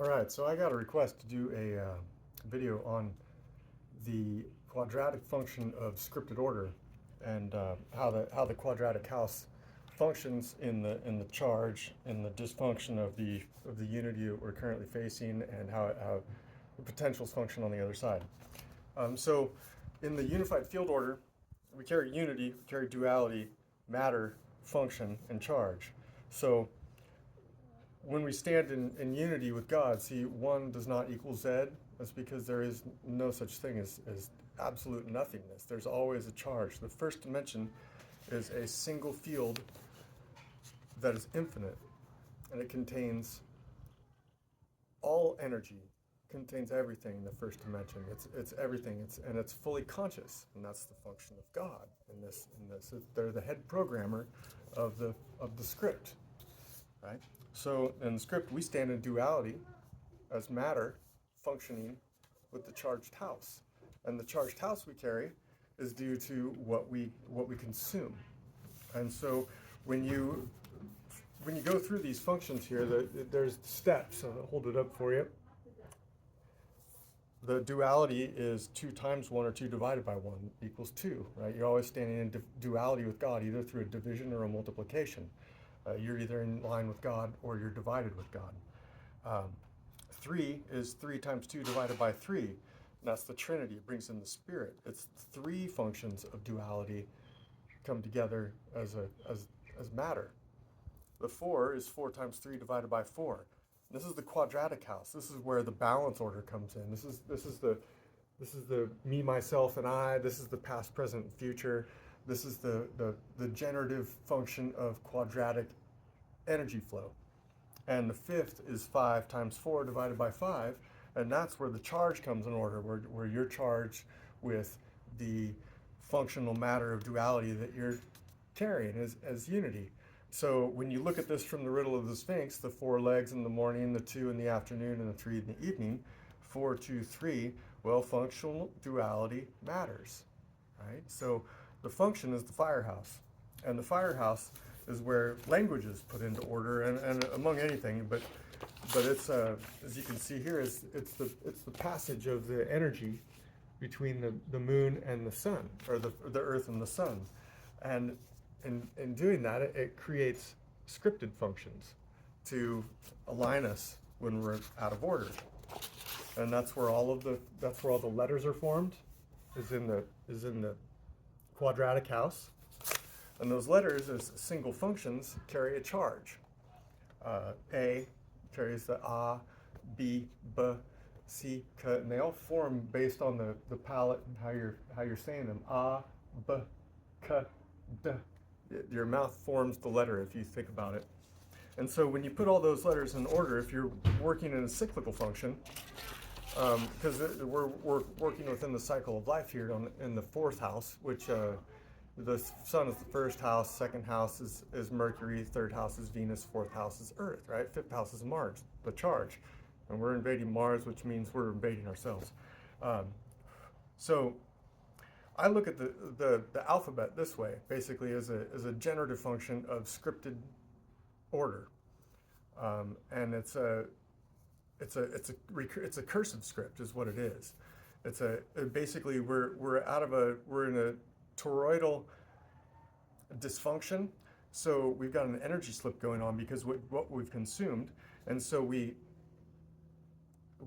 All right, so I got a request to do a video on the quadratic function of scripted order and how the quadratic house functions in the charge and the dysfunction of the unity that we're currently facing, and how the potentials function on the other side. So in the unified field order, we carry unity, we carry duality, matter, function, and charge. So when we stand in unity with God, see, one does not equal Z. That's because there is no such thing as absolute nothingness. There's always a charge. The first dimension is a single field that is infinite, and it contains all energy, contains everything in the first dimension. It's everything. It's fully conscious, and that's the function of God in this. They're the head programmer of the script, right? So in the script, we stand in duality as matter functioning with the charged house. And the charged house we carry is due to what we consume. And so when you go through these functions here, there's steps. I'll hold it up for you. The duality is 2 times 1, or 2 divided by 1 equals 2, right? You're always standing in duality with God, either through a division or a multiplication. You're either in line with God or you're divided with God. 3 is 3 times 2 divided by 3. And that's the Trinity. It brings in the Spirit. It's 3 functions of duality come together as matter. The 4 is 4 times 3 divided by 4. This is the quadratic house. This is where the balance order comes in. This is the me, myself, and I. This is the past, present, and future. This is the generative function of quadratic energy flow. And the 5th is 5 times 4 divided by 5, and that's where the charge comes in order, where you're charged with the functional matter of duality that you're carrying as unity. So when you look at this from the riddle of the Sphinx, the 4 legs in the morning, the 2 in the afternoon, and the 3 in the evening, 4, 2, 3, well, functional duality matters, right? So the function is the firehouse, and the firehouse is where language is put into order, and among anything, but it's as you can see here, it's the passage of the energy between the moon and the sun, or the earth and the sun, and in doing that, it creates scripted functions to align us when we're out of order, and that's where all the letters are formed, is in the quadratic house. And those letters, as single functions, carry a charge. A carries the A, B, B, C, K, and they all form based on the palette and how you're saying them. A, B, K, D. Your mouth forms the letter if you think about it. And so when you put all those letters in order, if you're working in a cyclical function, because we're working within the cycle of life here in the 4th house, which the sun is the 1st house, 2nd house is Mercury, 3rd house is Venus, 4th house is Earth, right? 5th house is Mars, the charge. And we're invading Mars, which means we're invading ourselves. So I look at the alphabet this way, basically as a generative function of scripted order. And it's a cursive script is what it is. Basically we're in a toroidal dysfunction, so we've got an energy slip going on because what we've consumed, and so we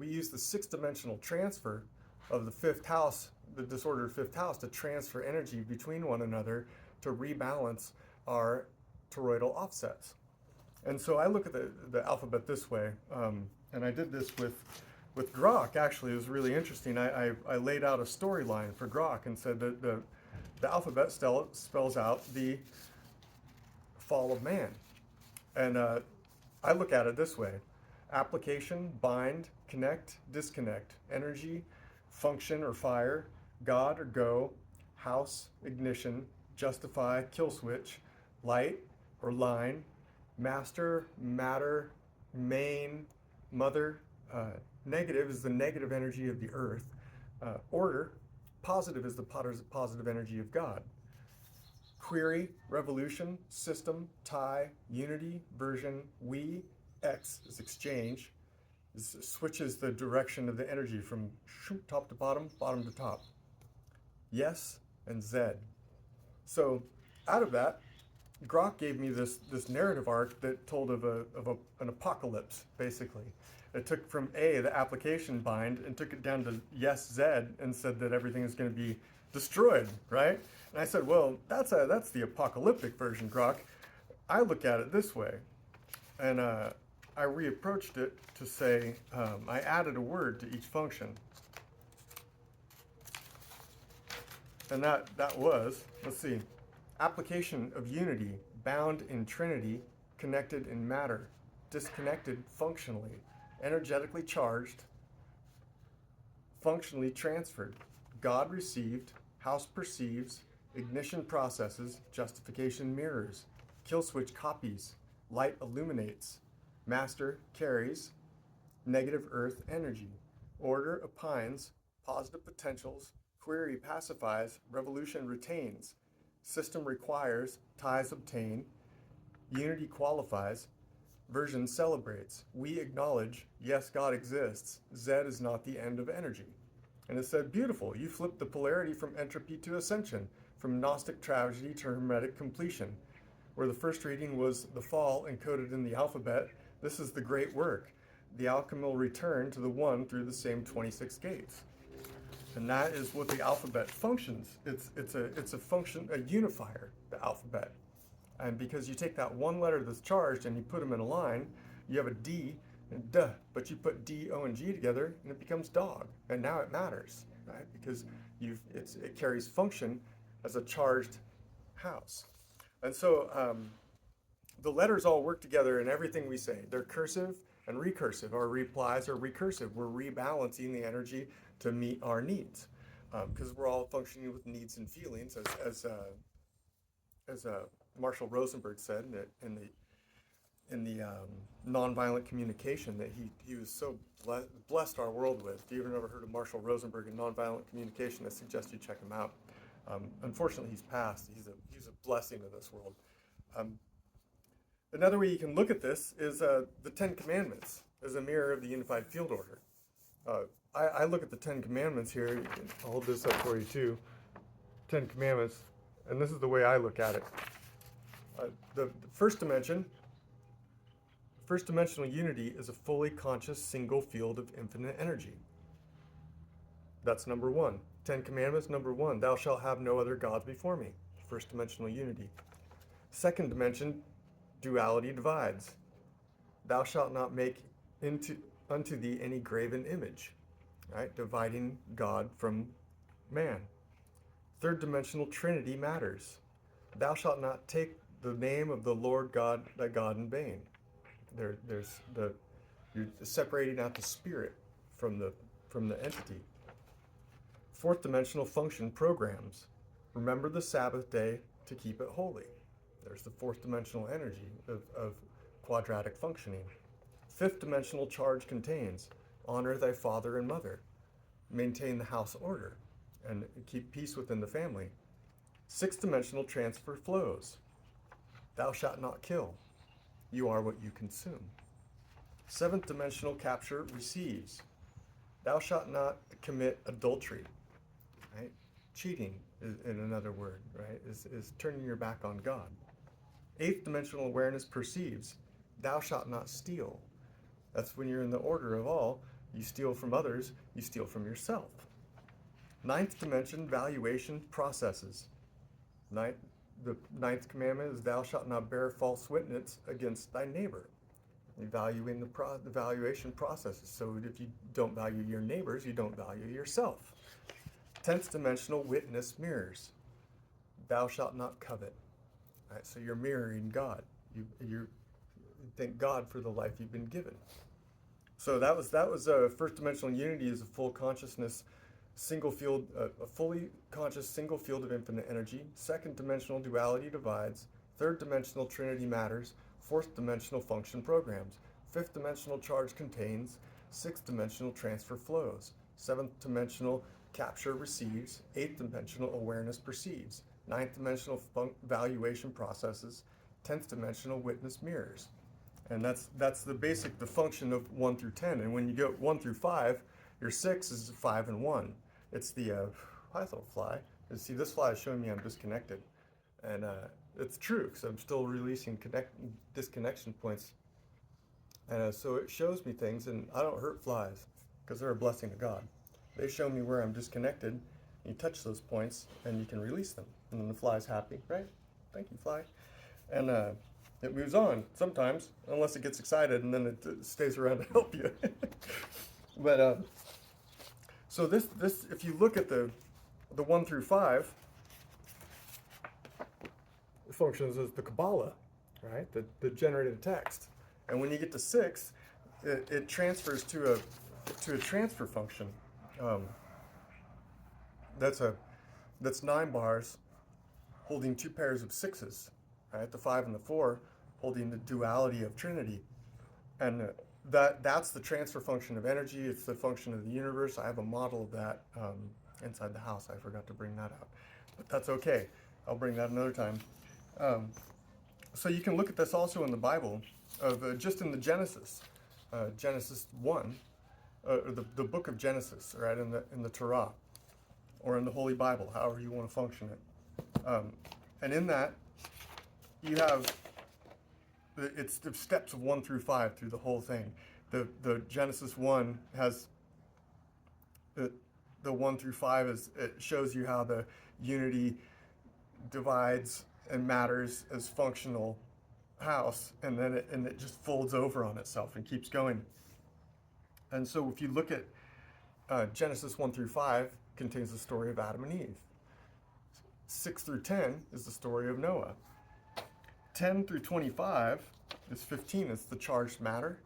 use the 6-dimensional transfer of the 5th house, the disordered 5th house, to transfer energy between one another to rebalance our toroidal offsets. And so I look at the alphabet this way, and I did this with Grok. Actually, it was really interesting. I laid out a storyline for Grok and said that the alphabet spells out the fall of man. And I look at it this way: application, bind, connect, disconnect, energy, function or fire, God or go, house, ignition, justify, kill switch, light or line, master, matter, main, mother. Negative is the negative energy of the earth. Order, positive is the positive energy of God. Query, revolution, system, tie, unity, version, we, X is exchange, switches the direction of the energy from top to bottom, bottom to top. Yes and Z. So out of that, Grok gave me this narrative arc that told of an apocalypse, basically. It took from A, the application bind, and took it down to yes, Z, and said that everything is going to be destroyed, right? And I said, well, that's the apocalyptic version, Grok. I look at it this way, and I reapproached it to say, I added a word to each function. And that was, let's see, application of unity, bound in trinity, connected in matter, disconnected functionally, energetically charged, functionally transferred. God received, house perceives, ignition processes, justification mirrors, kill switch copies, light illuminates, master carries, negative earth energy, order opines, positive potentials, query pacifies, revolution retains, system requires, ties obtain, unity qualifies, version celebrates, we acknowledge, yes, God exists, Z is not the end of energy. And it said, beautiful, you flipped the polarity from entropy to ascension, from Gnostic tragedy to Hermetic completion. Where the first reading was the fall encoded in the alphabet, this is the great work, the alchemical return to the one through the same 26 gates. And that is what the alphabet functions. It's a function, a unifier, the alphabet. And because you take that one letter that's charged and you put them in a line, you have a D and duh, but you put D, O, and G together and it becomes dog. And now it matters, right? Because it carries function as a charged house. And so the letters all work together in everything we say. They're cursive and recursive. Our replies are recursive. We're rebalancing the energy to meet our needs, because we're all functioning with needs and feelings, as Marshall Rosenberg said in the nonviolent communication that he was so blessed our world with. If you've ever heard of Marshall Rosenberg and nonviolent communication, I suggest you check him out. Unfortunately, he's passed. He's a blessing to this world. Another way you can look at this is the Ten Commandments as a mirror of the unified field order. I look at the Ten Commandments here. I'll hold this up for you too. Ten Commandments, and this is the way I look at it. The first dimension, first dimensional unity, is a fully conscious single field of infinite energy. That's number one. Ten Commandments, number one, thou shalt have no other gods before me. First dimensional unity. Second dimension, duality divides. Thou shalt not make unto thee any graven image. Right? Dividing God from man. Third dimensional trinity matters. Thou shalt not take the name of the Lord God, thy God, in vain. You're separating out the spirit from the entity. Fourth dimensional function programs. Remember the Sabbath day to keep it holy. There's the fourth dimensional energy of quadratic functioning. Fifth dimensional charge contains honor thy father and mother, maintain the house order, and keep peace within the family. Sixth dimensional transfer flows. Thou shalt not kill. You are what you consume. Seventh dimensional capture receives. Thou shalt not commit adultery. Right? Cheating, in another word, right, is turning your back on God. Eighth dimensional awareness perceives. Thou shalt not steal. That's when you're in the order of all. You steal from others, you steal from yourself. Ninth dimension, valuation processes. The ninth commandment is thou shalt not bear false witness against thy neighbor. Evaluating the valuation processes. So if you don't value your neighbors, you don't value yourself. 10th dimensional witness mirrors. Thou shalt not covet. Right, so you're mirroring God. You thank God for the life you've been given. So that was first dimensional unity is a full consciousness, single field, a fully conscious single field of infinite energy. Second dimensional duality divides. Third dimensional trinity matters. Fourth dimensional function programs. Fifth dimensional charge contains. Sixth dimensional transfer flows. Seventh dimensional capture receives. Eighth dimensional awareness perceives. Ninth dimensional valuation processes. 10th dimensional witness mirrors. And that's the function of 1 through 10. And when you go 1 through 5, your 6 is 5 and 1. It's the nice little fly. And see, this fly is showing me I'm disconnected. And it's true, because I'm still releasing disconnection points. And so it shows me things, and I don't hurt flies, because they're a blessing to God. They show me where I'm disconnected. You touch those points, and you can release them. And then the fly's happy, right? Thank you, fly. And it moves on sometimes, unless it gets excited, and then it stays around to help you. But so this, if you look at the 1 through 5, it functions as the Kabbalah, right? The generated text. And when you get to 6, it transfers to a transfer function. That's 9 bars holding 2 pairs of 6s, right? The 5 and the 4 holding the duality of Trinity. And that's the transfer function of energy. It's the function of the universe. I have a model of that inside the house. I forgot to bring that out, but that's okay. I'll bring that another time. So you can look at this also in the Bible, of just in the Genesis 1, the book of Genesis, right, in the Torah, or in the Holy Bible, however you want to function it. And in that, you have it's the steps of 1 through 5 through the whole thing. The Genesis 1 has the 1 through 5 it shows you how the unity divides and matters as functional house, and then it just folds over on itself and keeps going. And so if you look at Genesis 1 through 5 contains the story of Adam and Eve. 6 through 10 is the story of Noah. 10 through 25 is 15. It's the charged matter.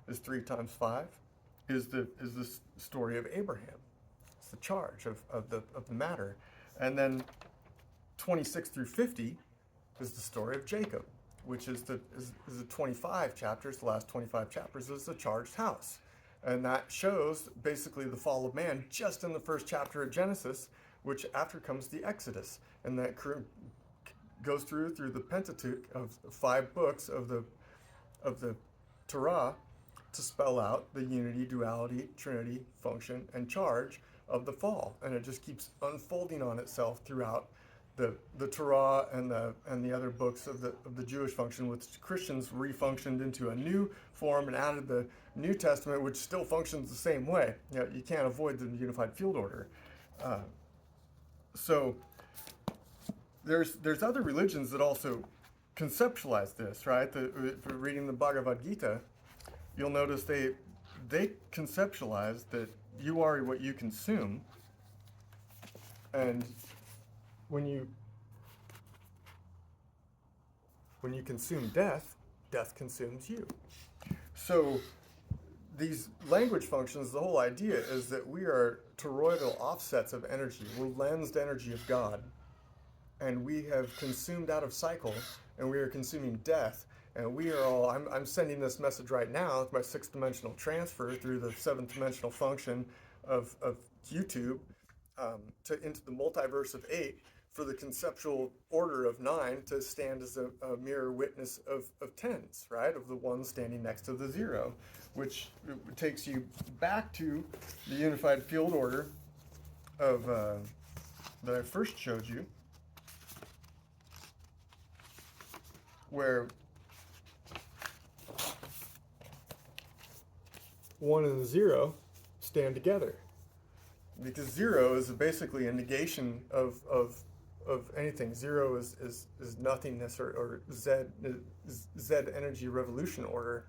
Is 3 times 5 is the story of Abraham. It's the charge of the matter. And then 26 through 50 is the story of Jacob, which is the 25 chapters. The last 25 chapters is the charged house. And that shows basically the fall of man just in the first chapter of Genesis, which after comes the Exodus. And that goes through the Pentateuch of 5 books of the Torah to spell out the unity, duality, trinity, function, and charge of the fall. And it just keeps unfolding on itself throughout the Torah and the other books of the Jewish function, which Christians refunctioned into a new form and added the New Testament, which still functions the same way. You know, you can't avoid the unified field order. So there's other religions that also conceptualize this, right? If you're reading the Bhagavad Gita, you'll notice they conceptualize that you are what you consume, and when you consume death, death consumes you. So these language functions, the whole idea is that we are toroidal offsets of energy. We're lensed energy of God. And we have consumed out of cycle, and we are consuming death. And we are all, I'm sending this message right now with my 6th dimensional transfer through the 7th dimensional function of YouTube into the multiverse of 8 for the conceptual order of 9 to stand as a mirror witness of 10s, right? Of the 1 standing next to the 0, which takes you back to the unified field order of that I first showed you, where 1 and 0 stand together, because 0 is basically a negation of anything. 0 is nothingness, or Z energy revolution order.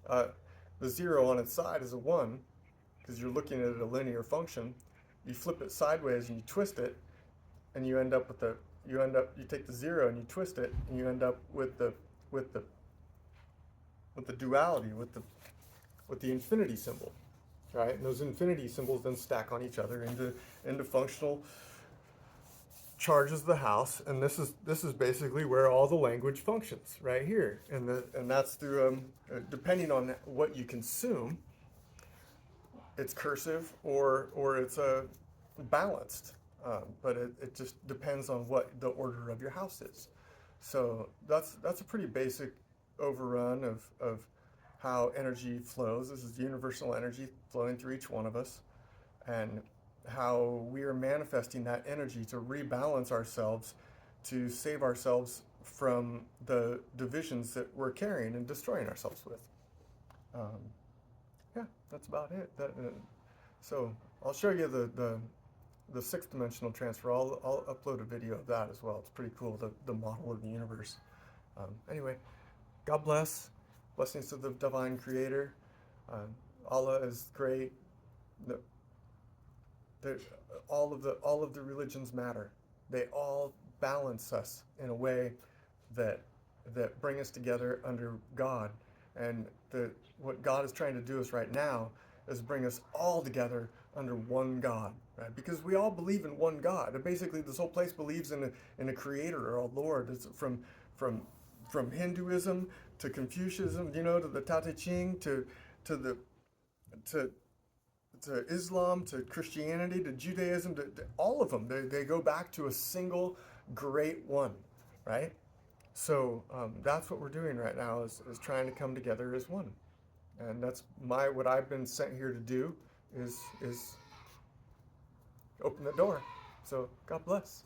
The 0 on its side is a 1, because you're looking at a linear function. You flip it sideways and you twist it, and you end up with you take the 0 and you twist it, and you end up with the duality, with the infinity symbol, right? And those infinity symbols then stack on each other into functional charges of the house. And this is basically where all the language functions, right here. And that's through depending on what you consume, it's cursive or it's balanced. But it just depends on what the order of your house is. So that's a pretty basic overrun of how energy flows. This is universal energy flowing through each one of us, and how we are manifesting that energy to rebalance ourselves, to save ourselves from the divisions that we're carrying and destroying ourselves with. Um, yeah, that's about it. So I'll show you the sixth dimensional transfer. I'll upload a video of that as well. It's pretty cool, the model of the universe. Anyway, God bless. Blessings to the divine creator. Allah is great. The, the, all of the religions matter. They all balance us in a way that bring us together under God. And what God is trying to do is right now is bring us all together under one God, right? Because we all believe in one God. And basically, this whole place believes in a creator or a Lord. It's from Hinduism to Confucianism, to the Tao Te Ching to to to Islam to Christianity to Judaism to all of them. They go back to a single great one, right? So that's what we're doing right now is trying to come together as one. And that's what I've been sent here to do is open the door. So God bless.